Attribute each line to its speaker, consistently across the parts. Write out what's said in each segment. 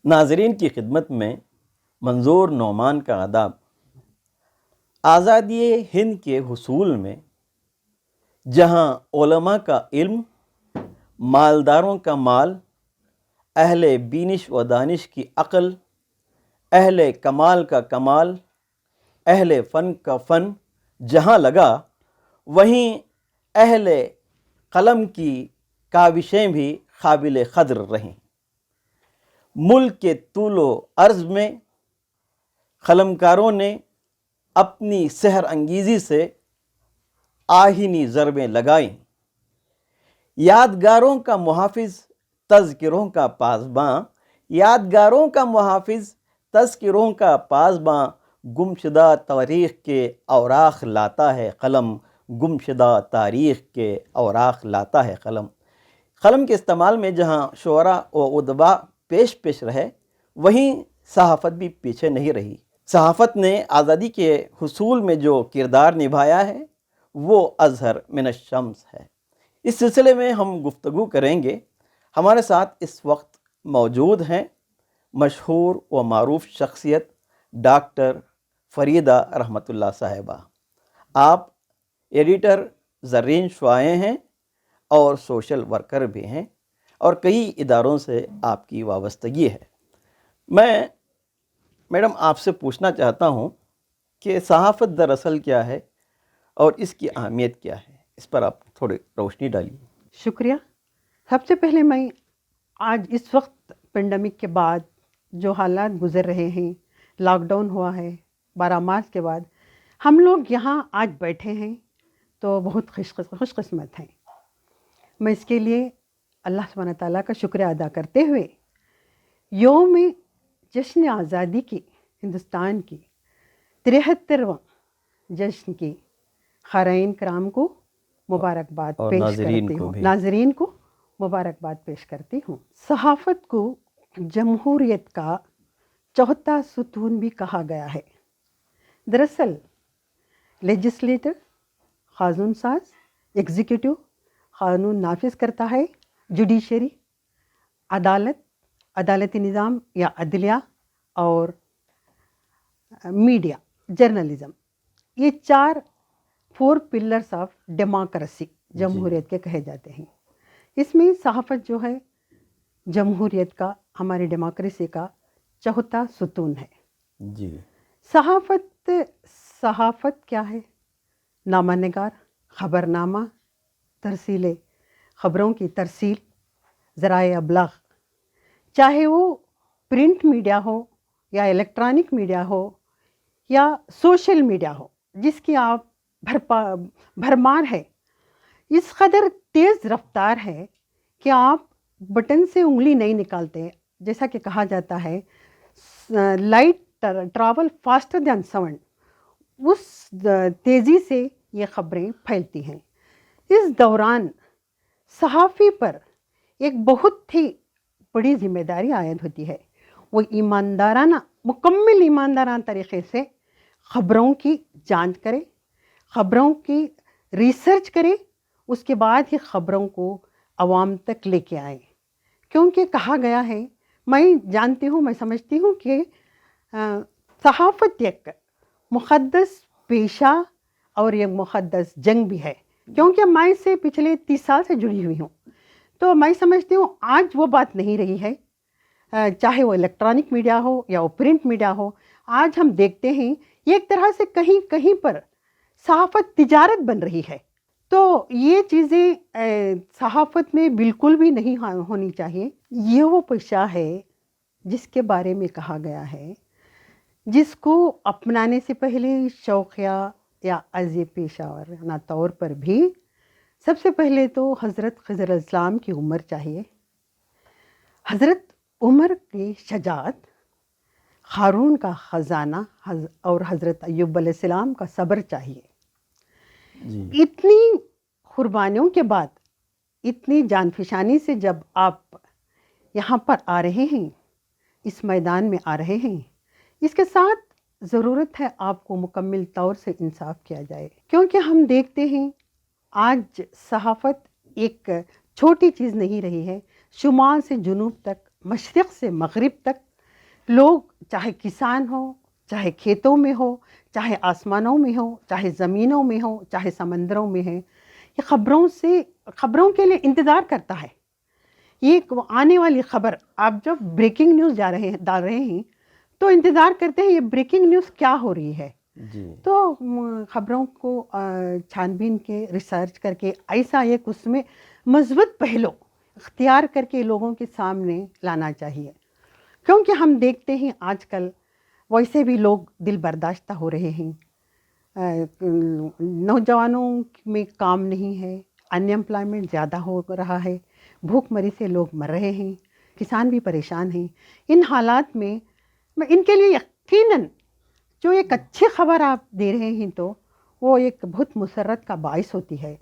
Speaker 1: ناظرین کی خدمت میں منظور نعمان کا آداب۔ آزادی ہند کے حصول میں جہاں علماء کا علم، مالداروں کا مال، اہل بینش و دانش کی عقل، اہل کمال کا کمال، اہل فن کا فن جہاں لگا، وہیں اہل قلم کی کاوشیں بھی قابل قدر رہیں۔ ملک کے طول و عرض میں قلمکاروں نے اپنی سحر انگیزی سے آہنی ضربیں لگائیں۔ یادگاروں کا محافظ، تذکروں کا پاسباں، یادگاروں کا محافظ، تذکروں کا پاسباں، گمشدہ تاریخ کے اوراق لاتا ہے قلم، گمشدہ تاریخ کے اوراق لاتا ہے قلم۔ قلم کے استعمال میں جہاں شعراء و ادباء پیش رہے، وہیں صحافت بھی پیچھے نہیں رہی۔ صحافت نے آزادی کے حصول میں جو کردار نبھایا ہے وہ اظہر من الشمس ہے۔ اس سلسلے میں ہم گفتگو کریں گے۔ ہمارے ساتھ اس وقت موجود ہیں مشہور و معروف شخصیت ڈاکٹر فریدہ رحمۃ اللہ صاحبہ۔ آپ ایڈیٹر زرین شعاع ہیں اور سوشل ورکر بھی ہیں، اور کئی اداروں سے آپ کی وابستگی ہے۔ میں میڈم آپ سے پوچھنا چاہتا ہوں کہ صحافت دراصل کیا ہے اور اس کی اہمیت کیا ہے؟ اس پر آپ تھوڑی روشنی ڈالیے۔
Speaker 2: شکریہ۔ سب سے پہلے میں آج اس وقت پینڈیمک کے بعد جو حالات گزر رہے ہیں، لاک ڈاؤن ہوا ہے 12 مارچ کے بعد، ہم لوگ یہاں آج بیٹھے ہیں تو بہت خوش قسمت ہیں۔ میں اس کے لیے اللہ سبحانہ تعالیٰ کا شکریہ ادا کرتے ہوئے یوم جشن آزادی کی، ہندوستان کی 73واں جشن کی قارئین کرام کو مبارکباد پیش کرتی ہوں، ناظرین کو مبارکباد پیش کرتی ہوں۔ صحافت کو جمہوریت کا چوتھا ستون بھی کہا گیا ہے۔ دراصل لیجسلیٹر قانون ساز، ایگزیکٹو قانون نافذ کرتا ہے، جوڈیشری عدالتی نظام یا عدلیہ، اور میڈیا جرنلزم، یہ 4 پلرس آف ڈیموکریسی جمہوریت کے کہے جاتے ہیں۔ اس میں صحافت جو ہے جمہوریت کا، ہماری ڈیموکریسی کا چوتھا ستون ہے۔
Speaker 1: جی،
Speaker 2: صحافت کیا ہے؟ نامہ نگار، خبر نامہ، ترسیل خبروں کی ترسیل، ذرائع ابلاغ، چاہے وہ پرنٹ میڈیا ہو یا الیکٹرانک میڈیا ہو یا سوشل میڈیا ہو، جس کی آپ بھرمار ہے، اس قدر تیز رفتار ہے کہ آپ بٹن سے انگلی نہیں نکالتے۔ جیسا کہ کہا جاتا ہے light travel faster than sound, اس تیزی سے یہ خبریں پھیلتی ہیں۔ اس دوران صحافی پر ایک بہت ہی بڑی ذمہ داری عائد ہوتی ہے۔ وہ مکمل ایماندارانہ طریقے سے خبروں کی جانچ کرے، خبروں کی ریسرچ کرے، اس کے بعد ہی خبروں کو عوام تک لے کے آئے۔ کیونکہ کہا گیا ہے، میں جانتی ہوں، میں سمجھتی ہوں کہ صحافت ایک مقدس پیشہ اور ایک مقدس جنگ بھی ہے، کیونکہ میں اس سے پچھلے 30 سال سے جڑی ہوئی ہوں، تو میں سمجھتی ہوں آج وہ بات نہیں رہی ہے، چاہے وہ الیکٹرانک میڈیا ہو یا وہ پرنٹ میڈیا ہو۔ آج ہم دیکھتے ہیں ایک طرح سے کہیں پر صحافت تجارت بن رہی ہے، تو یہ چیزیں صحافت میں بالکل بھی نہیں ہونی چاہیے۔ یہ وہ پیشہ ہے جس کے بارے میں کہا گیا ہے، جس کو اپنانے سے پہلے شوقیہ یا از پیشہ ورانہ طور پر بھی سب سے پہلے تو حضرت خضر علیہ السلام کی عمر چاہیے، حضرت عمر کی شجاعت، ہارون کا خزانہ اور حضرت ایوب علیہ السلام کا صبر چاہیے۔ اتنی قربانیوں کے بعد، اتنی جان فشانی سے جب آپ یہاں پر آ رہے ہیں، اس میدان میں آ رہے ہیں، اس کے ساتھ ضرورت ہے آپ کو مکمل طور سے انصاف کیا جائے، کیونکہ ہم دیکھتے ہیں آج صحافت ایک چھوٹی چیز نہیں رہی ہے۔ شمال سے جنوب تک، مشرق سے مغرب تک لوگ چاہے کسان ہو، چاہے کھیتوں میں ہو، چاہے آسمانوں میں ہو، چاہے زمینوں میں ہو، چاہے سمندروں میں ہے، یہ خبروں کے لیے انتظار کرتا ہے. یہ آنے والی خبر، آپ جب بریکنگ نیوز ڈال رہے ہیں تو انتظار کرتے ہیں یہ بریکنگ نیوز کیا ہو رہی ہے.
Speaker 1: جی
Speaker 2: تو خبروں کو چھان بین کے ریسرچ کر کے ایسا ایک اس میں مثبت پہلو اختیار کر کے لوگوں کے سامنے لانا چاہیے. کیونکہ ہم دیکھتے ہیں آج کل ویسے بھی لوگ دل برداشتہ ہو رہے ہیں، نوجوانوں میں کام نہیں ہے، ان ایمپلائمنٹ زیادہ ہو رہا ہے، بھوک مری سے لوگ مر رہے ہیں، کسان بھی پریشان ہیں. ان حالات میں ان کے لیے یقیناً جو ایک اچھی خبر آپ دے رہے ہیں تو وہ ایک بہت مسرت کا باعث ہوتی ہے،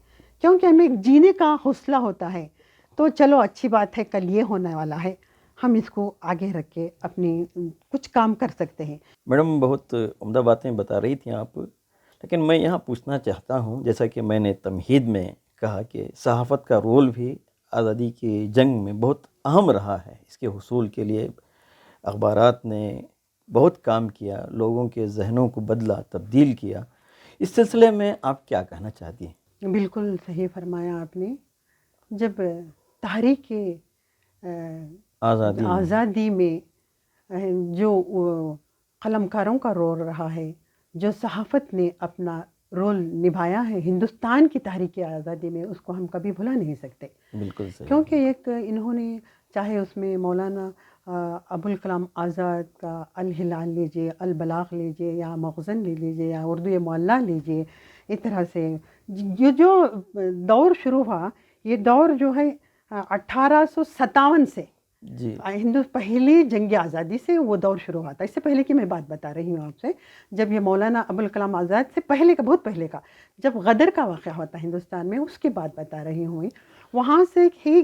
Speaker 2: کیونکہ ہمیں ایک جینے کا حوصلہ ہوتا ہے. تو چلو اچھی بات ہے، کل یہ ہونے والا ہے، ہم اس کو آگے رکھ کے اپنی کچھ کام کر سکتے ہیں.
Speaker 1: میڈم، بہت عمدہ باتیں بتا رہی تھیں آپ، لیکن میں یہاں پوچھنا چاہتا ہوں، جیسا کہ میں نے تمہید میں کہا کہ صحافت کا رول بھی آزادی کی جنگ میں بہت اہم رہا ہے. اس کے حصول کے لیے اخبارات نے بہت کام کیا، لوگوں کے ذہنوں کو بدلا، تبدیل کیا. اس سلسلے میں آپ کیا کہنا چاہتی ہیں؟
Speaker 2: بالکل صحیح فرمایا آپ نے. جب تحریک آزادی میں جو قلمکاروں کا رول رہا ہے، جو صحافت نے اپنا رول نبھایا ہے ہندوستان کی تحریک آزادی میں، اس کو ہم کبھی بھلا نہیں سکتے.
Speaker 1: بالکل صحیح.
Speaker 2: کیونکہ ایک انہوں نے چاہے اس میں مولانا ابوالکلام آزاد کا الہلال لیجیے، البلاغ لیجیے، یا مخزن لے لیجیے، یا اردو معلیٰ لیجیے، اس طرح سے یہ جو دور شروع ہوا، یہ دور جو ہے 1857 سے
Speaker 1: جی
Speaker 2: پہلی جنگ آزادی سے وہ دور شروع ہوا تھا. اس سے پہلے کی میں بات بتا رہی ہوں آپ سے، جب یہ مولانا ابوالکلام آزاد سے پہلے کا، بہت پہلے کا، جب غدر کا واقعہ ہوتا ہے ہندوستان میں، اس کی بات بتا رہی ہوں. وہاں سے ہی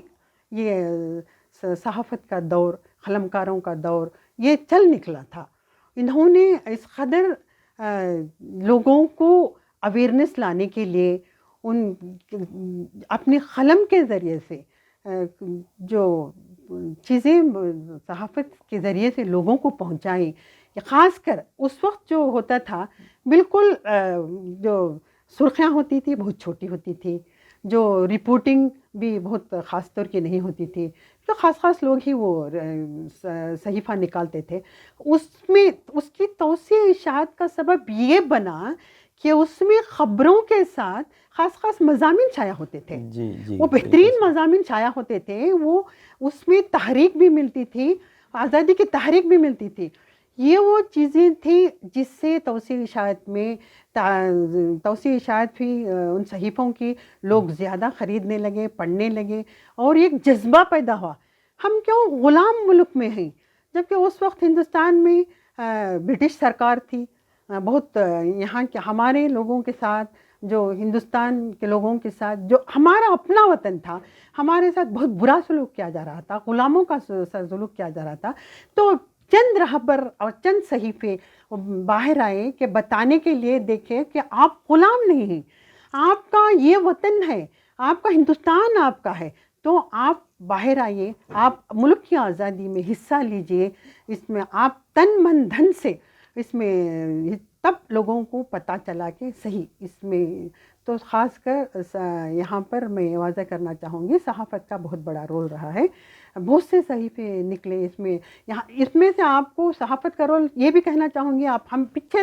Speaker 2: یہ صحافت کا دور، قلمکاروں کا دور یہ چل نکلا تھا. انہوں نے اس قدر لوگوں کو اویئرنیس لانے کے لیے اپنے قلم کے ذریعے سے جو چیزیں صحافت کے ذریعے سے لوگوں کو پہنچائیں. خاص کر اس وقت جو ہوتا تھا، بالکل جو سرخیاں ہوتی تھی بہت چھوٹی ہوتی تھی، جو رپورٹنگ بھی بہت خاص طور کی نہیں ہوتی تھی، جو خاص لوگ ہی وہ صحیفہ نکالتے تھے. اس کی توسیع اشاعت کا سبب یہ بنا کہ اس میں خبروں کے ساتھ خاص مضامین شائع ہوتے تھے. وہ بہترین مضامین شائع ہوتے تھے، وہ اس میں تحریک بھی ملتی تھی، آزادی کی تحریک بھی ملتی تھی. یہ وہ چیزیں تھیں جس سے توسیع اشاعت بھی ان صحیفوں کی لوگ زیادہ خریدنے لگے، پڑھنے لگے، اور ایک جذبہ پیدا ہوا. ہم کیوں غلام ملک میں ہیں، جبکہ اس وقت ہندوستان میں برٹش سرکار تھی. بہت یہاں کے ہمارے لوگوں کے ساتھ، جو ہندوستان کے لوگوں کے ساتھ، جو ہمارا اپنا وطن تھا، ہمارے ساتھ بہت برا سلوک کیا جا رہا تھا، غلاموں کا سلوک کیا جا رہا تھا. تو چند رہبر اور چند صحیفے باہر آئے کہ بتانے کے لیے، دیکھیں کہ آپ غلام نہیں ہیں، آپ کا یہ وطن ہے، آپ کا ہندوستان آپ کا ہے. تو آپ باہر آئیے، آپ ملک کی آزادی میں حصہ لیجئے، اس میں آپ تن من دھن سے، اس میں تب لوگوں کو پتہ چلا کہ صحیح اس میں. تو خاص کر یہاں پر میں واضح کرنا چاہوں گی، صحافت کا بہت بڑا رول رہا ہے. بہت سے صحیفے نکلے اس میں سے. آپ کو صحافت کا رول یہ بھی کہنا چاہوں گی، ہم پیچھے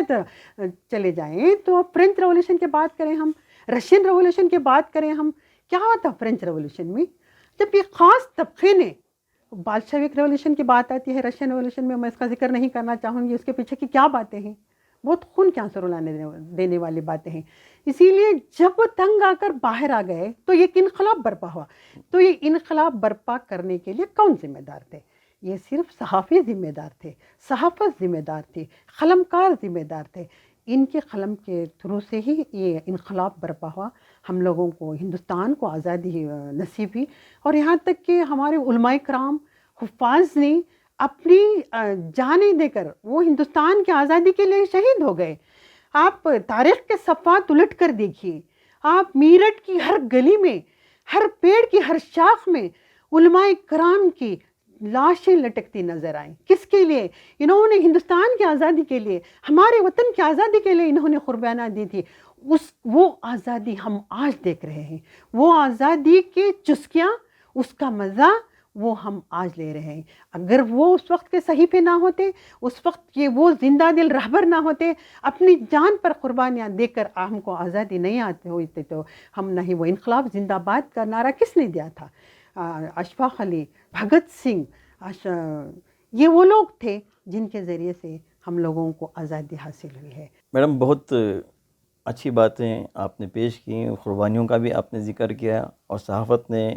Speaker 2: چلے جائیں تو فرینچ ریولیوشن کی بات کریں، ہم رشین ریولیوشن کی بات کریں. ہم کیا ہوا تھا فرینچ ریولیوشن میں، جب یہ خاص طبقے نے، بالشوک ریولیوشن کی بات آتی ہے، رشین ریولیوشن میں اس کا ذکر نہیں کرنا چاہوں گی، اس کے پیچھے کی کیا باتیں ہیں، بہت خون کے آنسو رلانے دینے والی باتیں ہیں. اسی لیے جب وہ تنگ آ کر باہر آ گئے تو ایک انقلاب برپا ہوا. تو یہ انقلاب برپا کرنے کے لیے کون ذمہ دار تھے؟ یہ صرف صحافی ذمہ دار تھے، صحافت ذمہ دار تھی، قلمکار ذمہ دار تھے. ان کے قلم کے تھرو سے ہی یہ انقلاب برپا ہوا، ہم لوگوں کو، ہندوستان کو آزادی نصیب ہوئی. اور یہاں تک کہ ہمارے علماء کرام، حفاظ نے اپنی جانیں دے کر وہ ہندوستان کی آزادی کے لیے شہید ہو گئے. آپ تاریخ کے صفحات الٹ کر دیکھیے، آپ میرٹھ کی ہر گلی میں، ہر پیڑ کی ہر شاخ میں علماء کرام کی لاشیں لٹکتی نظر آئیں. کس کے لیے؟ انہوں نے ہندوستان کی آزادی کے لیے، ہمارے وطن کی آزادی کے لیے انہوں نے قربانیاں دی تھی. وہ آزادی ہم آج دیکھ رہے ہیں، وہ آزادی کی چسکیاں، اس کا مزہ وہ ہم آج لے رہے ہیں. اگر وہ اس وقت کے صحیح پہ نہ ہوتے، اس وقت کے وہ زندہ دل رہبر نہ ہوتے، اپنی جان پر قربانیاں دے کر ہم کو آزادی نہیں آتے ہوتے، تو ہم نہیں. وہ انقلاب زندہ باد کا نعرہ کس نے دیا تھا؟ اشفاق علی، بھگت سنگھ، یہ وہ لوگ تھے جن کے ذریعے سے ہم لوگوں کو آزادی حاصل ہوئی ہے.
Speaker 1: میڈم بہت اچھی باتیں آپ نے پیش کی، قربانیوں کا بھی آپ نے ذکر کیا، اور صحافت نے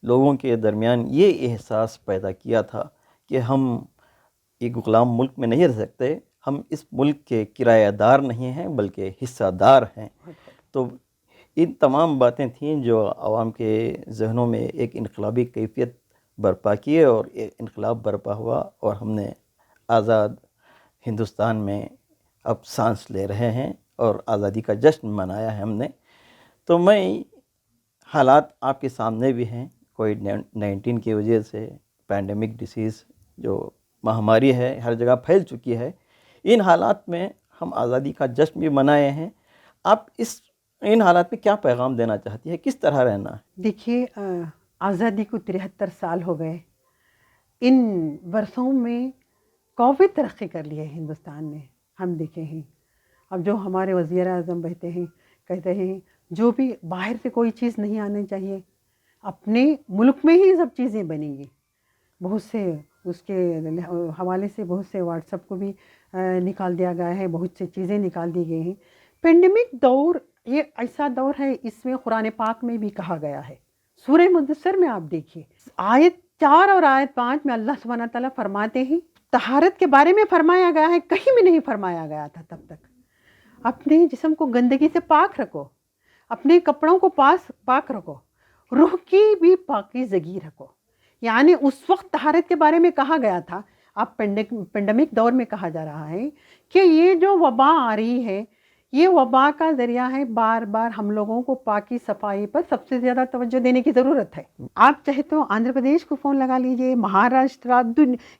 Speaker 1: لوگوں کے درمیان یہ احساس پیدا کیا تھا کہ ہم ایک غلام ملک میں نہیں رہ سکتے، ہم اس ملک کے کرایہ دار نہیں ہیں بلکہ حصہ دار ہیں. تو ان تمام باتیں تھیں جو عوام کے ذہنوں میں ایک انقلابی کیفیت برپا کیے، اور ایک انقلاب برپا ہوا، اور ہم نے آزاد ہندوستان میں اب سانس لے رہے ہیں اور آزادی کا جشن منایا ہے ہم نے. تو میں حالات آپ کے سامنے بھی ہیں، کووڈ-19 کی وجہ سے پینڈیمک ڈیسیز جو مہاماری ہے ہر جگہ پھیل چکی ہے، ان حالات میں ہم آزادی کا جشن بھی منائے ہیں. آپ ان حالات میں کیا پیغام دینا چاہتی ہے؟ کس طرح رہنا ہے؟
Speaker 2: دیکھیے، آزادی کو 73 سال ہو گئے. ان برسوں میں کافی ترقی کر لی ہے ہندوستان نے. ہم دیکھے ہیں اب جو ہمارے وزیر اعظم بیٹھتے ہیں، کہتے ہیں جو بھی باہر سے کوئی چیز نہیں آنی چاہیے، اپنے ملک میں ہی سب چیزیں بنیں گی. بہت سے اس کے حوالے سے بہت سے واٹس ایپ کو بھی نکال دیا گیا ہے، بہت سے چیزیں نکال دی گئی ہیں. پینڈیمک دور یہ ایسا دور ہے، اس میں قرآن پاک میں بھی کہا گیا ہے. سورہ مدثر میں آپ دیکھیے، آیت 4 اور آیت 5 میں اللہ سبحانہ تعالیٰ فرماتے ہیں، طہارت کے بارے میں فرمایا گیا ہے، کہیں بھی نہیں فرمایا گیا تھا تب تک. اپنے جسم کو گندگی سے پاک رکھو، اپنے کپڑوں کو پاک رکھو، روح کی بھی پاکیزگی رکھو. یعنی اس وقت طہارت کے بارے میں کہا گیا تھا. اب پینڈیمک دور میں کہا جا رہا ہے کہ یہ جو وبا آ رہی ہے، یہ وبا کا ذریعہ ہے. بار بار ہم لوگوں کو پاکی صفائی پر سب سے زیادہ توجہ دینے کی ضرورت ہے. آپ چاہے تو آندھرا پردیش کو فون لگا لیجئے، مہاراشٹر،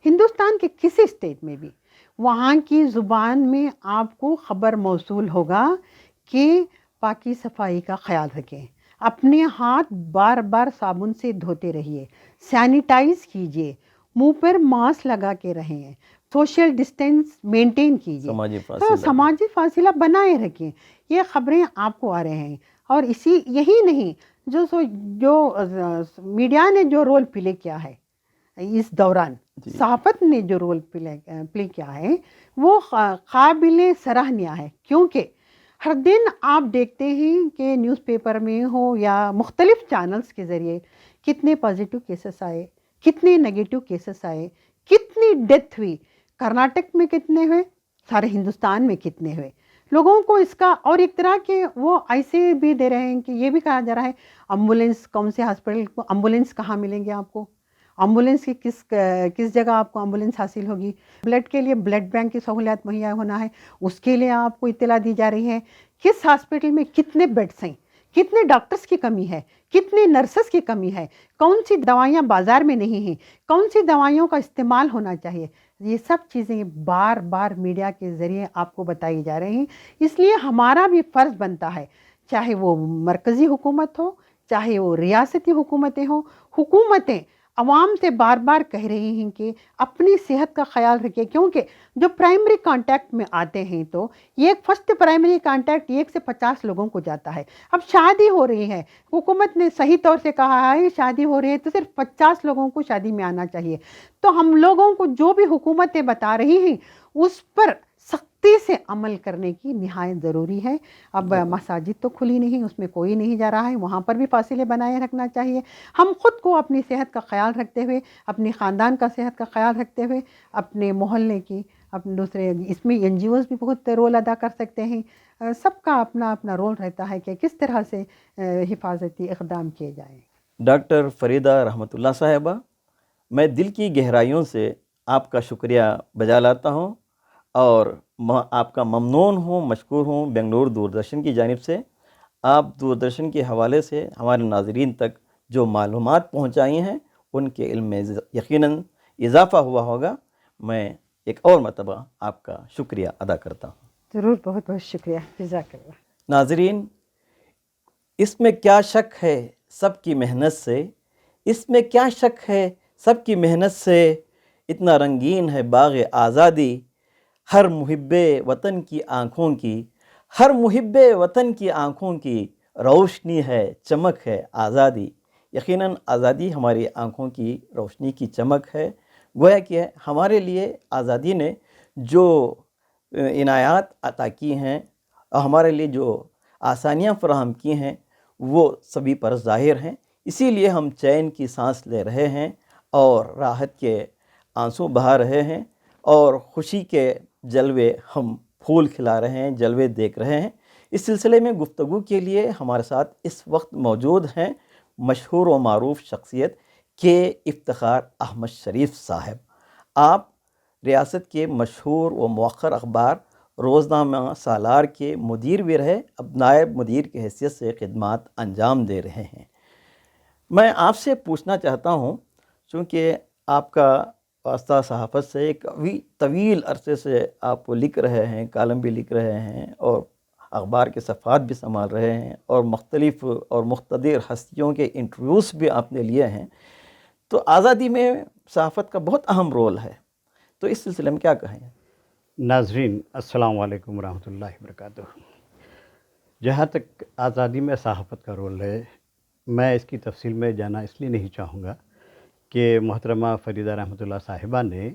Speaker 2: ہندوستان کے کسی اسٹیٹ میں بھی، وہاں کی زبان میں آپ کو خبر موصول ہوگا کہ پاکی صفائی کا خیال رکھیں، اپنے ہاتھ بار بار صابن سے دھوتے رہیے، سینیٹائز کیجئے، منہ پر ماسک لگا کے رہیں، سوشل ڈسٹینس مینٹین کیجئے، تو سماجی فاصلہ بنائے رکھیں. یہ خبریں آپ کو آ رہے ہیں. اور یہی نہیں، جو میڈیا نے جو رول پلے کیا ہے اس دوران، صحافت نے جو رول پلے کیا ہے، وہ قابل سراہنیہ ہے. کیونکہ ہر دن آپ دیکھتے ہیں کہ نیوز پیپر میں ہو یا مختلف چینلز کے ذریعے کتنے پازیٹیو کیسز آئے، کتنے نیگیٹو کیسز آئے، کتنی ڈیتھ ہوئی. کرناٹک میں کتنے ہوئے، سارے ہندوستان میں کتنے ہوئے. لوگوں کو اس کا، اور ایک طرح کے وہ ایسے بھی دے رہے ہیں کہ یہ بھی کہا جا رہا ہے ایمبولینس کون سے ہاسپٹل کو، ایمبولینس کہاں ملیں گے آپ کو، ایمبولینس کی کس جگہ آپ کو ایمبولینس حاصل ہوگی. بلڈ کے لیے بلڈ بینک کی سہولیات مہیا ہونا ہے، اس کے لیے آپ کو اطلاع دی جا رہی ہے. کس ہاسپٹل میں کتنے بیڈس ہیں، کتنے ڈاکٹرز کی کمی ہے، کتنے نرسز کی کمی ہے، کون سی دوائیاں بازار میں نہیں ہیں، کون سی دوائیوں کا استعمال ہونا چاہیے. یہ سب چیزیں بار بار میڈیا کے ذریعے آپ کو بتائی جا رہی ہیں. اس لیے ہمارا بھی فرض بنتا ہے، چاہے وہ مرکزی حکومت ہو، چاہے وہ ریاستی حکومتیں ہوں، حکومتیں عوام سے بار بار کہہ رہی ہیں کہ اپنی صحت کا خیال رکھیں. کیونکہ جو پرائمری کانٹیکٹ میں آتے ہیں، تو ایک فرسٹ پرائمری کانٹیکٹ 1 سے 50 لوگوں کو جاتا ہے. اب شادی ہو رہی ہے، حکومت نے صحیح طور سے کہا ہے شادی ہو رہی ہے تو صرف 50 لوگوں کو شادی میں آنا چاہیے. تو ہم لوگوں کو جو بھی حکومتیں بتا رہی ہیں اس پر سختی سے عمل کرنے کی نہایت ضروری ہے. اب مساجد تو کھلی نہیں، اس میں کوئی نہیں جا رہا ہے، وہاں پر بھی فاصلے بنائے رکھنا چاہیے. ہم خود کو اپنی صحت کا خیال رکھتے ہوئے، اپنے خاندان کا صحت کا خیال رکھتے ہوئے، اپنے محلے کی، اپنے دوسرے، اس میں این جی اوز بھی بہت رول ادا کر سکتے ہیں. سب کا اپنا اپنا رول رہتا ہے کہ کس طرح سے حفاظتی اقدام کیے جائیں.
Speaker 1: ڈاکٹر فریدہ رحمت اللہ صاحبہ، میں دل کی گہرائیوں سے آپ کا شکریہ بجا لاتا ہوں، اور آپ کا ممنون ہوں، مشکور ہوں بنگلور دوردرشن کی جانب سے. آپ دوردرشن کے حوالے سے ہمارے ناظرین تک جو معلومات پہنچائی ہیں، ان کے علم میں یقیناً اضافہ ہوا ہوگا. میں ایک اور مرتبہ آپ کا شکریہ ادا کرتا ہوں.
Speaker 2: ضرور، بہت بہت شکریہ، جزاک اللہ.
Speaker 1: ناظرین، اس میں کیا شک ہے سب کی محنت سے، اس میں کیا شک ہے سب کی محنت سے، اتنا رنگین ہے باغ آزادی، ہر محب وطن کی آنکھوں کی، ہر محب وطن کی آنکھوں کی روشنی ہے، چمک ہے آزادی. یقیناً آزادی ہماری آنکھوں کی روشنی کی چمک ہے. گویا کہ ہمارے لیے آزادی نے جو عنایات عطا کی ہیں اور ہمارے لیے جو آسانیاں فراہم کی ہیں وہ سبھی پر ظاہر ہیں. اسی لیے ہم چین کی سانس لے رہے ہیں اور راحت کے آنسو بہا رہے ہیں اور خوشی کے جلوے ہم پھول کھلا رہے ہیں، جلوے دیکھ رہے ہیں. اس سلسلے میں گفتگو کے لیے ہمارے ساتھ اس وقت موجود ہیں مشہور و معروف شخصیت کے افتخار احمد شریف صاحب. آپ ریاست کے مشہور و مؤخر اخبار روزنامہ سالار کے مدیر بھی رہے، اب نائب مدیر کی حیثیت سے خدمات انجام دے رہے ہیں. میں آپ سے پوچھنا چاہتا ہوں، چونکہ آپ کا واسطہ صحافت سے ایک طویل عرصے سے آپ لکھ رہے ہیں، کالم بھی لکھ رہے ہیں اور اخبار کے صفحات بھی سنبھال رہے ہیں اور مختلف اور مقتدر ہستیوں کے انٹرویوز بھی آپ نے لیے ہیں، تو آزادی میں صحافت کا بہت اہم رول ہے. تو اس سلسلے میں کیا کہیں؟
Speaker 3: ناظرین، السلام علیکم ورحمۃ اللہ وبرکاتہ. جہاں تک آزادی میں صحافت کا رول ہے، میں اس کی تفصیل میں جانا اس لیے نہیں چاہوں گا کہ محترمہ فریدہ رحمۃ اللہ صاحبہ نے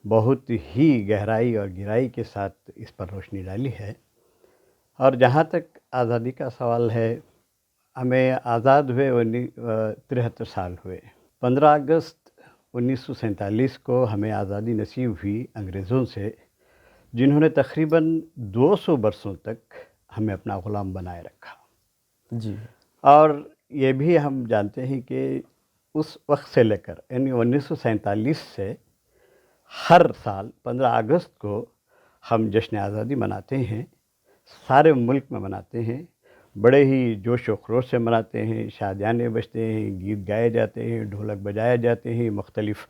Speaker 3: بہت ہی گہرائی اور گہرائی کے ساتھ اس پر روشنی ڈالی ہے. اور جہاں تک آزادی کا سوال ہے، ہمیں آزاد ہوئے 73 سال ہوئے. 15 اگست 1947 کو ہمیں آزادی نصیب ہوئی انگریزوں سے، جنہوں نے تقریباً 200 برسوں تک ہمیں اپنا غلام بنائے رکھا.
Speaker 1: جی.
Speaker 3: اور یہ بھی ہم جانتے ہیں کہ اس وقت سے لے کر یعنی 1947 سے ہر سال 15 اگست کو ہم جشن آزادی مناتے ہیں. سارے ملک میں مناتے ہیں، بڑے ہی جوش و خروش سے مناتے ہیں. شادیانے بجتے ہیں، گیت گائے جاتے ہیں، ڈھولک بجائے جاتے ہیں، مختلف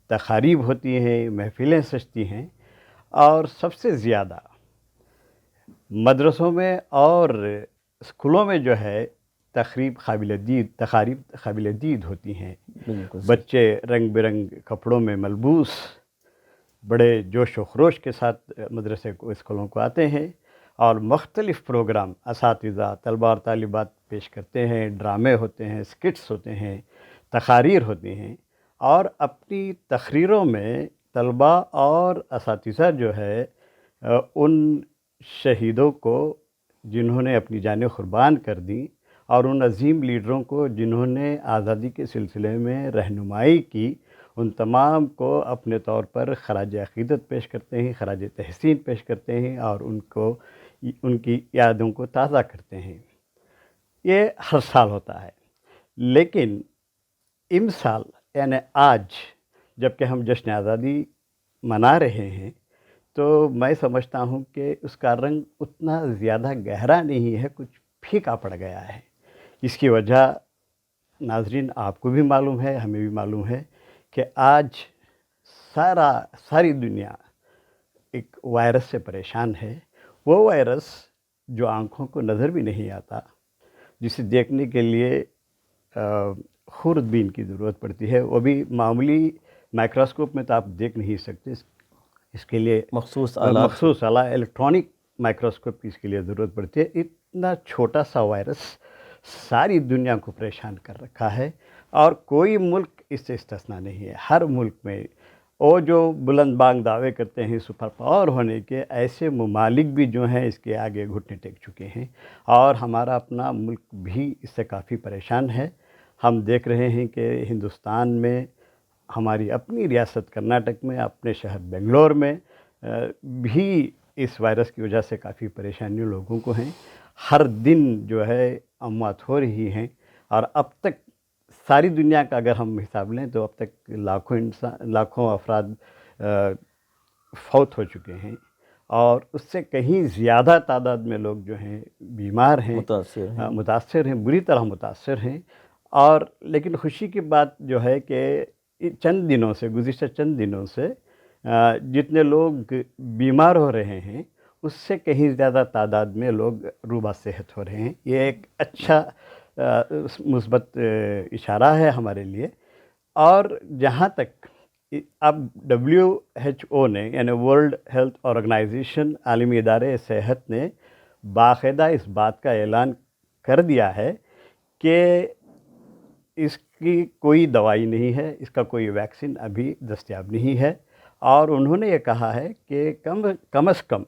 Speaker 3: تقاریب ہوتی ہیں، محفلیں سجتی ہیں. اور سب سے زیادہ مدرسوں میں اور اسکولوں میں جو ہے تقاریب قابل دید ہوتی ہیں.
Speaker 1: بالکل.
Speaker 3: بچے رنگ برنگ کپڑوں میں ملبوس بڑے جوش و خروش کے ساتھ مدرسے کو اسکولوں کو آتے ہیں اور مختلف پروگرام اساتذہ طلباء اور طالبات پیش کرتے ہیں. ڈرامے ہوتے ہیں، اسکٹس ہوتے ہیں، تقاریر ہوتی ہیں. اور اپنی تقریروں میں طلباء اور اساتذہ جو ہے ان شہیدوں کو جنہوں نے اپنی جانیں قربان کر دیں اور ان عظیم لیڈروں کو جنہوں نے آزادی کے سلسلے میں رہنمائی کی، ان تمام کو اپنے طور پر خراج عقیدت پیش کرتے ہیں، خراج تحسین پیش کرتے ہیں اور ان کی یادوں کو تازہ کرتے ہیں. یہ ہر سال ہوتا ہے. لیکن امسال یعنی آج جب کہ ہم جشن آزادی منا رہے ہیں تو میں سمجھتا ہوں کہ اس کا رنگ اتنا زیادہ گہرا نہیں ہے، کچھ پھیکا پڑ گیا ہے. اس کی وجہ ناظرین آپ کو بھی معلوم ہے، ہمیں بھی معلوم ہے کہ آج ساری دنیا ایک وائرس سے پریشان ہے. وہ وائرس جو آنکھوں کو نظر بھی نہیں آتا، جسے دیکھنے کے لیے خوردبین کی ضرورت پڑتی ہے، وہ بھی معمولی مائکروسکوپ میں تو آپ دیکھ نہیں سکتے. اس کے لیے
Speaker 1: مخصوص
Speaker 3: آلات الیکٹرانک مائکروسکوپ کی اس کے لیے ضرورت پڑتی ہے. اتنا چھوٹا سا وائرس ساری دنیا کو پریشان کر رکھا ہے اور کوئی ملک اس سے استثنا نہیں ہے. ہر ملک میں وہ جو بلند بانگ دعوے کرتے ہیں سپر پاور ہونے کے، ایسے ممالک بھی جو ہیں اس کے آگے گھٹنے ٹیک چکے ہیں اور ہمارا اپنا ملک بھی اس سے کافی پریشان ہے. ہم دیکھ رہے ہیں کہ ہندوستان میں، ہماری اپنی ریاست کرناٹک میں، اپنے شہر بنگلور میں بھی اس وائرس کی وجہ سے کافی پریشانیاں لوگوں کو ہیں. ہر دن جو ہے اموات ہو رہی ہیں اور اب تک ساری دنیا کا اگر ہم حساب لیں تو اب تک لاکھوں افراد فوت ہو چکے ہیں اور اس سے کہیں زیادہ تعداد میں لوگ جو ہیں بیمار ہیں، متاثر ہیں، بری طرح متاثر ہیں. اور لیکن خوشی کی بات جو ہے کہ چند دنوں سے گزشتہ چند دنوں سے جتنے لوگ بیمار ہو رہے ہیں اس سے کہیں زیادہ تعداد میں لوگ روبہ صحت ہو رہے ہیں. یہ ایک اچھا مثبت اشارہ ہے ہمارے لیے. اور جہاں تک اب WHO نے یعنی ورلڈ ہیلتھ آرگنائزیشن عالمی ادارے صحت نے باقاعدہ اس بات کا اعلان کر دیا ہے کہ اس کی کوئی دوائی نہیں ہے، اس کا کوئی ویکسین ابھی دستیاب نہیں ہے. اور انہوں نے یہ کہا ہے کہ کم از کم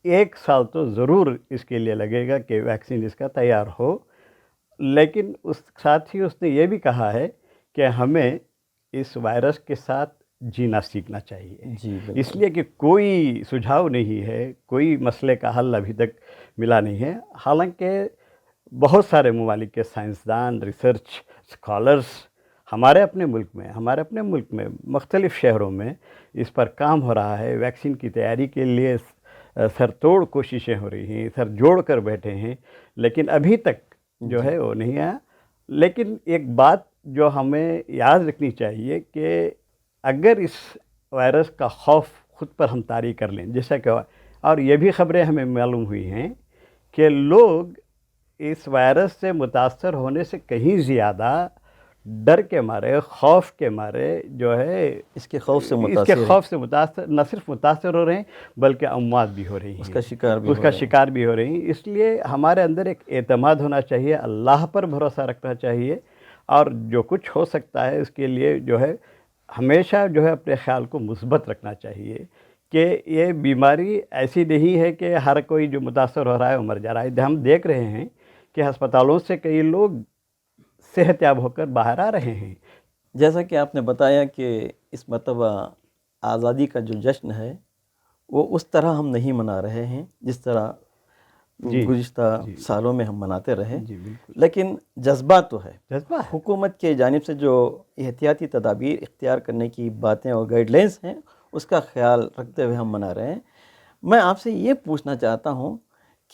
Speaker 3: 1 سال تو ضرور اس کے لیے لگے گا کہ ویکسین اس کا تیار ہو. لیکن اس ساتھ ہی اس نے یہ بھی کہا ہے کہ ہمیں اس وائرس کے ساتھ جینا سیکھنا چاہیے.
Speaker 1: جی
Speaker 3: اس لیے کہ کوئی سجھاؤ نہیں ہے، کوئی مسئلے کا حل ابھی تک ملا نہیں ہے. حالانکہ بہت سارے ممالک کے سائنسدان، ریسرچ اسکالرس ہمارے اپنے ملک میں مختلف شہروں میں اس پر کام ہو رہا ہے. ویکسین کی تیاری کے لیے سر توڑ کوششیں ہو رہی ہیں، سر جوڑ کر بیٹھے ہیں، لیکن ابھی تک جو ہے وہ نہیں آیا. لیکن ایک بات جو ہمیں یاد رکھنی چاہیے کہ اگر اس وائرس کا خوف خود پر ہم طاری کر لیں، جیسا کہ اور یہ بھی خبریں ہمیں معلوم ہوئی ہیں کہ لوگ اس وائرس سے متاثر ہونے سے کہیں زیادہ ڈر کے مارے، خوف کے مارے جو ہے
Speaker 1: اس کے خوف سے
Speaker 3: متاثر نہ صرف متاثر ہو رہے ہیں بلکہ اموات بھی ہو رہی ہیں،
Speaker 1: اس کا
Speaker 3: شکار بھی ہو رہی ہیں. اس لیے ہمارے اندر ایک اعتماد ہونا چاہیے، اللہ پر بھروسہ رکھنا چاہیے، اور جو کچھ ہو سکتا ہے اس کے لیے جو ہے ہمیشہ جو ہے اپنے خیال کو مثبت رکھنا چاہیے کہ یہ بیماری ایسی نہیں ہے کہ ہر کوئی جو متاثر ہو رہا ہے وہ مر جا رہا ہے. ہم دیکھ رہے ہیں کہ ہسپتالوں سے کئی لوگ صحت یاب ہو کر باہر آ رہے ہیں.
Speaker 1: جیسا کہ آپ نے بتایا کہ اس مرتبہ آزادی کا جو جشن ہے وہ اس طرح ہم نہیں منا رہے ہیں جس طرح گزشتہ سالوں میں ہم مناتے رہے.
Speaker 3: جی بالکل.
Speaker 1: لیکن جذبہ تو ہے،
Speaker 3: جذبہ
Speaker 1: حکومت کے جانب سے جو احتیاطی تدابیر اختیار کرنے کی باتیں اور گائیڈ لائنس ہیں اس کا خیال رکھتے ہوئے ہم منا رہے ہیں. میں آپ سے یہ پوچھنا چاہتا ہوں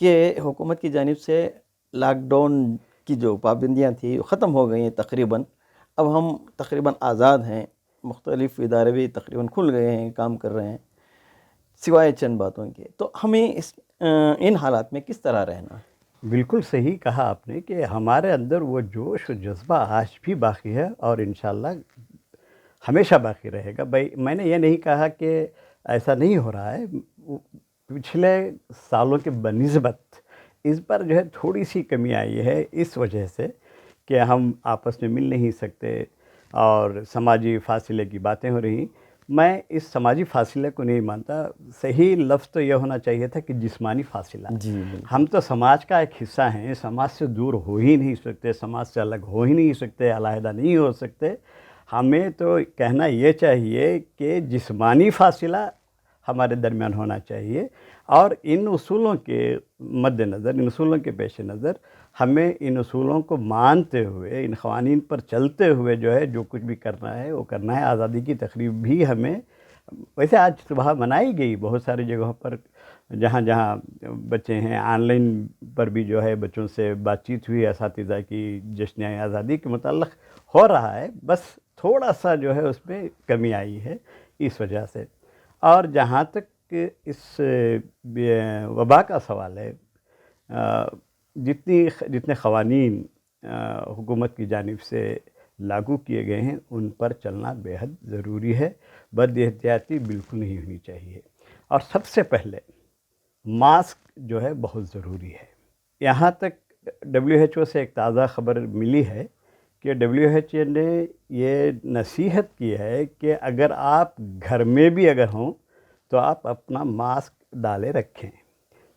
Speaker 1: کہ حکومت کی جانب سے لاک ڈاؤن کی جو پابندیاں تھیں وہ ختم ہو گئی ہیں تقریباً. اب ہم تقریباً آزاد ہیں، مختلف ادارے بھی تقریباً کھل گئے ہیں، کام کر رہے ہیں سوائے چند باتوں کے. تو ہمیں ان حالات میں کس طرح رہنا ہے؟
Speaker 3: بالکل صحیح کہا آپ نے کہ ہمارے اندر وہ جوش و جذبہ آج بھی باقی ہے اور انشاءاللہ ہمیشہ باقی رہے گا. بھائی میں نے یہ نہیں کہا کہ ایسا نہیں ہو رہا ہے، پچھلے سالوں کے بنسبت اس پر جو ہے تھوڑی سی کمی آئی ہے اس وجہ سے کہ ہم آپس میں مل نہیں سکتے اور سماجی فاصلے کی باتیں ہو رہی. میں اس سماجی فاصلے کو نہیں مانتا، صحیح لفظ تو یہ ہونا چاہیے تھا کہ جسمانی فاصلہ.
Speaker 1: جی
Speaker 3: ہم تو سماج کا ایک حصہ ہیں، سماج سے دور ہو ہی نہیں سکتے، سماج سے الگ ہو ہی نہیں سکتے، علیحدہ نہیں ہو سکتے. ہمیں تو کہنا یہ چاہیے کہ جسمانی فاصلہ ہمارے درمیان ہونا چاہیے، اور ان اصولوں کے مد نظر، ان اصولوں کے پیش نظر ہمیں ان اصولوں کو مانتے ہوئے، ان قوانین پر چلتے ہوئے جو ہے جو کچھ بھی کرنا ہے وہ کرنا ہے. آزادی کی تقریب بھی ہمیں ویسے آج صبح منائی گئی بہت ساری جگہوں پر، جہاں جہاں بچے ہیں آن لائن پر بھی جو ہے بچوں سے بات چیت ہوئی، اساتذہ کی جشن آزادی کے متعلق ہو رہا ہے، بس تھوڑا سا جو ہے اس میں کمی آئی ہے اس وجہ سے. اور جہاں تک اس وبا کا سوال ہے، جتنے قوانین حکومت کی جانب سے لاگو کیے گئے ہیں ان پر چلنا بے حد ضروری ہے، بد احتیاطی بالکل نہیں ہونی چاہیے. اور سب سے پہلے ماسک جو ہے بہت ضروری ہے. یہاں تک WHO سے ایک تازہ خبر ملی ہے کہ WHO نے یہ نصیحت کی ہے کہ اگر آپ گھر میں بھی اگر ہوں تو آپ اپنا ماسک ڈالے رکھیں.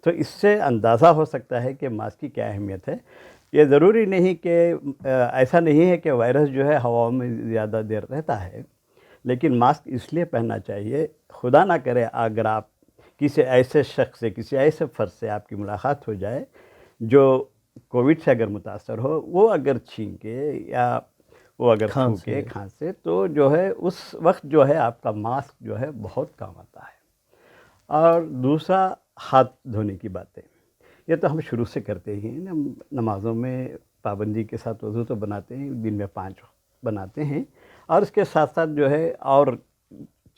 Speaker 3: تو اس سے اندازہ ہو سکتا ہے کہ ماسک کی کیا اہمیت ہے. یہ ضروری نہیں کہ ایسا نہیں ہے کہ وائرس جو ہے ہوا میں زیادہ دیر رہتا ہے، لیکن ماسک اس لیے پہننا چاہیے، خدا نہ کرے اگر آپ کسی ایسے شخص سے، کسی ایسے فرد سے آپ کی ملاقات ہو جائے جو کووڈ سے اگر متاثر ہو، وہ اگر چھینکے یا وہ اگر تھوکے کھانسے تو جو ہے اس وقت جو ہے آپ کا ماسک جو ہے بہت کام آتا ہے. اور دوسرا ہاتھ دھونے کی باتیں، یہ تو ہم شروع سے کرتے ہی ہیں، نمازوں میں پابندی کے ساتھ وضو تو بناتے ہیں، دن میں 5 بناتے ہیں، اور اس کے ساتھ ساتھ جو ہے اور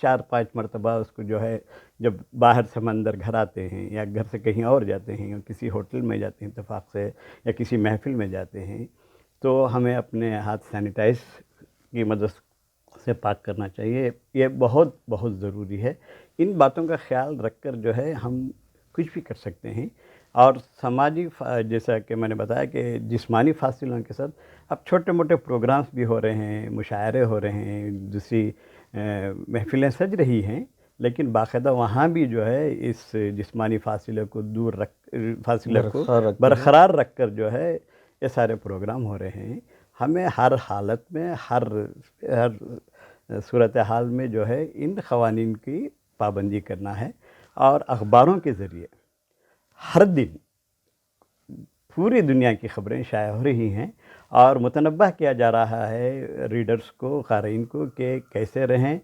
Speaker 3: 4-5 مرتبہ اس کو جو ہے جب باہر سے ہم اندر گھر آتے ہیں یا گھر سے کہیں اور جاتے ہیں یا کسی ہوٹل میں جاتے ہیں اتفاق سے یا کسی محفل میں جاتے ہیں تو ہمیں اپنے ہاتھ سینیٹائز کی مدد سے پاک کرنا چاہیے. یہ بہت بہت ضروری ہے. ان باتوں کا خیال رکھ کر جو ہے ہم کچھ بھی کر سکتے ہیں. اور سماجی جیسا کہ میں نے بتایا کہ جسمانی فاصلوں کے ساتھ اب چھوٹے موٹے پروگرامز بھی ہو رہے ہیں, مشاعرے ہو رہے ہیں, دوسری محفلیں سج رہی ہیں, لیکن باقاعدہ وہاں بھی جو ہے اس جسمانی فاصلے کو فاصلے کو برقرار رکھ کر جو ہے یہ سارے پروگرام ہو رہے ہیں. ہمیں ہر حالت میں ہر صورتحال میں جو ہے ان قوانین کی پابندی کرنا ہے. اور اخباروں کے ذریعے ہر دن پوری دنیا کی خبریں شائع ہو رہی ہیں اور متنبہ کیا جا رہا ہے ریڈرز کو, قارئین کو, کہ کیسے رہیں,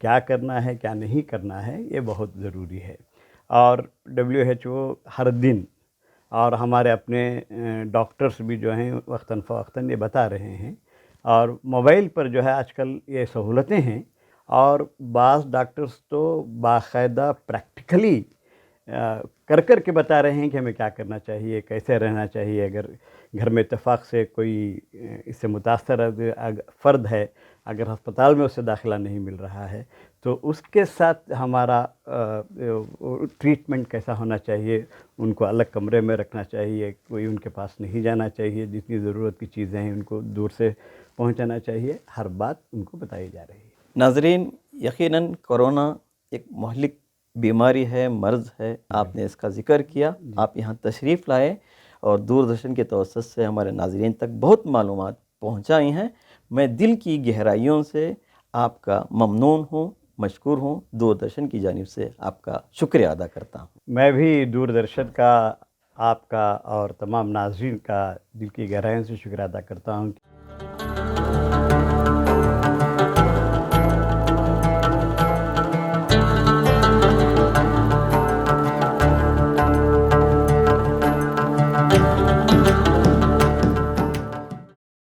Speaker 3: کیا کرنا ہے, کیا نہیں کرنا ہے. یہ بہت ضروری ہے. اور WHO ہر دن اور ہمارے اپنے ڈاکٹرز بھی جو ہیں وقتاً فوقتاً یہ بتا رہے ہیں. اور موبائل پر جو ہے آج کل یہ سہولتیں ہیں اور بعض ڈاکٹرز تو باقاعدہ پریکٹیکلی کر کے بتا رہے ہیں کہ ہمیں کیا کرنا چاہیے, کیسے رہنا چاہیے. اگر گھر میں اتفاق سے کوئی اس سے متاثر فرد ہے, اگر ہسپتال میں اسے داخلہ نہیں مل رہا ہے تو اس کے ساتھ ہمارا ٹریٹمنٹ کیسا ہونا چاہیے. ان کو الگ کمرے میں رکھنا چاہیے, کوئی ان کے پاس نہیں جانا چاہیے, جتنی ضرورت کی چیزیں ہیں ان کو دور سے پہنچانا چاہیے. ہر بات ان کو بتائی جا رہی ہے.
Speaker 1: ناظرین, یقیناً کورونا ایک مہلک بیماری ہے, مرض ہے. آپ نے اس کا ذکر کیا, آپ یہاں تشریف لائے اور دوردرشن کے توسط سے ہمارے ناظرین تک بہت معلومات پہنچائی ہیں. میں دل کی گہرائیوں سے آپ کا ممنون ہوں, مشکور ہوں. دوردرشن کی جانب سے آپ کا شکریہ ادا کرتا ہوں.
Speaker 3: میں بھی دوردرشن کا, آپ کا اور تمام ناظرین کا دل کی گہرائیوں سے شکریہ ادا کرتا ہوں.